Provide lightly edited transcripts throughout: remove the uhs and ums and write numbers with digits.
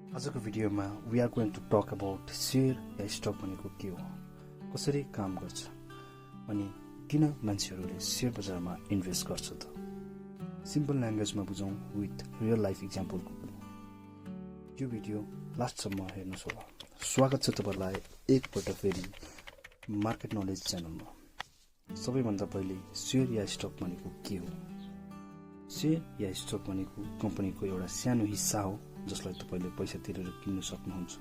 आजको भिडियोमा we are going to talk about share या स्टक भनेको के हो, कसरी काम गर्छ अनि किन मान्छेहरूले शेयर बजारमा इन्भेस्ट गर्छ त। सिम्पल ल्याङ्ग्वेजमा बुझौँ विथ रियल लाइफ इक्जाम्पलको पनि। यो भिडियो लास्टसम्म हेर्नुहोस् होला। स्वागत छ तपाईँलाई एकपल्ट फेरि मार्केट नलेज च्यानलमा। सबैभन्दा पहिले शेयर या स्टक भनेको के हो? शेयर या स्टक भनेको कम्पनीको एउटा सानो हिस्सा हो जसलाई तपाईले पैसा तिरेर किन्न सक्नुहुन्छ।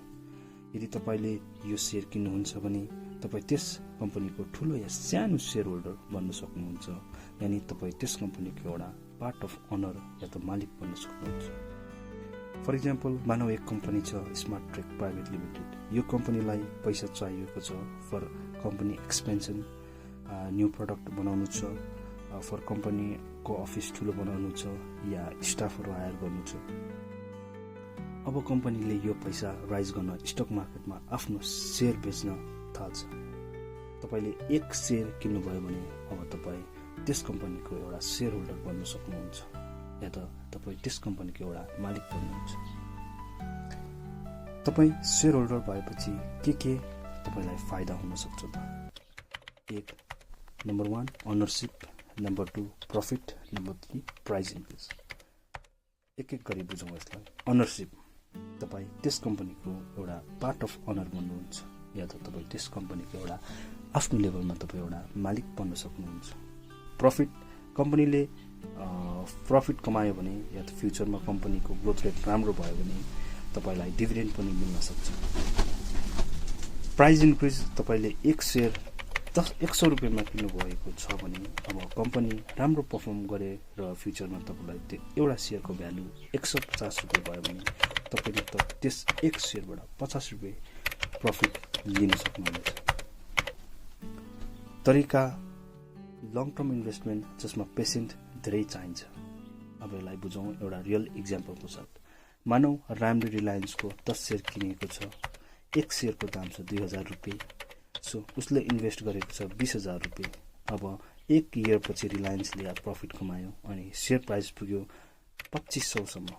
यदि तपाईले यो शेयर किन्नुहुन्छ भने तपाई त्यस कम्पनीको ठूलो या सानो शेयर होल्डर बन्न सक्नुहुन्छ, यानी तपाई त्यस कम्पनीको एउटा पार्ट अफ ओनर या त मालिक बन्न सक्नुहुन्छ। फर इक्जाम्पल, मानव एक कम्पनी छ स्मार्ट ट्रेक प्राइभेट लिमिटेड। यो कम्पनीलाई पैसा चाहिएको छ for company expansion, new product बनाउनु छ, फर कम्पनीको अफिस ठूलो बनाउनु छ या स्टाफहरू हायर गर्नु छ। अब कम्पनीले यो पैसा राइज गर्न स्टक मार्केटमा आफ्नो शेयर बेच्न थाल्छ। तपाईले एक शेयर किन्नुभयो भने अब तपाई त्यस कम्पनीको एउटा शेयर होल्डर बन्न सक्नुहुन्छ या त तपाई त्यस कम्पनीको एउटा मालिक बन्नुहुन्छ। तपाई शेयर होल्डर भएपछि के तपाईलाई फाइदा हुन सक्छ त? एक, number 1 ownership, number 2 profit, number 3 price increase. एक गरी बुझौँ यसलाई। ओनरशिप, तपाई त्यस कम्पनीको एउटा पार्ट अफ ओनर बन्नुहुन्छ या त तपाई त्यस कम्पनीको एउटा आफ्नो लेभलमा तपाई एउटा मालिक बन्न सक्नुहुन्छ। प्रॉफिट, कम्पनीले प्रॉफिट कमायो भने या त फ्युचरमा कम्पनीको ग्रोथ रेट राम्रो भयो भने तपाईलाई डिभिडेन्ड पनि मिल्न सक्छ। प्राइस इन्क्रिज, तपाईले एक शेयर 100 रुपैयाँमा किन्नु भएको छ भने अब कम्पनी राम्रो परफर्म गरे र फ्युचरमा तपाईलाई त्यो एउटा शेयरको भ्यालु 150 रुपैयाँ भयो भने तपाईले त त्यस एक शेयरबाट 50 रुपैयाँ प्रफिट लिन सक्नुहुन्छ। तरिका, लङ टर्म इन्भेस्टमेन्ट जसमा पेसेन्ट धेरै चाहिन्छ। अब यसलाई बुझौँ एउटा रियल इक्जाम्पलको साथ। मानौ रामले रिलायन्सको 10 शेयर किनेको छ। एक शेयरको दाम छ 2000 रुपैयाँ। सो उसले इन्भेस्ट गरेको छ 20000 रुपैयाँ। अब एक इयर पछि रिलायन्सले प्रफिट कमायो अनि शेयर प्राइस पुग्यो 2500 सम्म।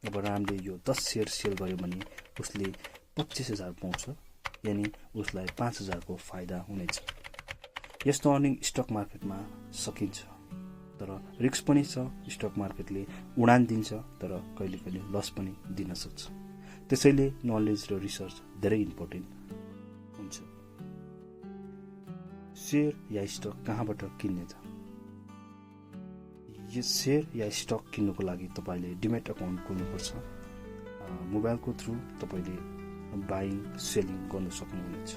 अब रामले यो 10 शेयर सेल गर्यो भने उसले 25000 पाउँछ, यानी उसलाई 5000 को फाइदा हुनेछ। यस्तो अर्निङ स्टक मार्केटमा सकिन्छ, तर रिस्क पनि छ। स्टक मार्केटले उडान दिन्छ तर कहिले कहिले लस पनि दिन सक्छ। त्यसैले नलेज र रिसर्च धेरै इम्पोर्टेन्ट हुन्छ। शेयर या स्टक कहाँबाट किन्ने त? यो शेयर या स्टक किन्नुको लागि तपाईले डिमेट अकाउन्ट खोल्नुपर्छ। मोबाइलको थ्रु तपाईले बाइङ सेलिङ गर्न सक्नुहुनेछ।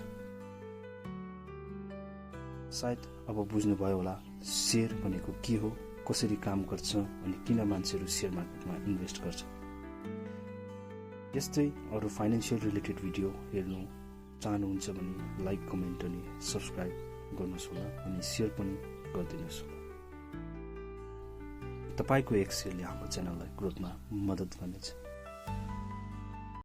सायद अब बुझ्नुभयो होला शेयर भनेको के हो, कसरी काम गर्छ अनि किन मान्छेहरू शेयर मार्केटमा इन्भेस्ट गर्छ। यस्तै अरू फाइनेन्शियल रिलेटेड भिडियो हेर्नु चाहनुहुन्छ भने लाइक, कमेन्ट अनि सब्स्क्राइब गर्नुहोस् होला अनि शेयर पनि गरिदिनुहोस् होला। तपाईको एक शेयरले हाम्रो च्यानललाई ग्रोथमा मद्दत गर्नेछ।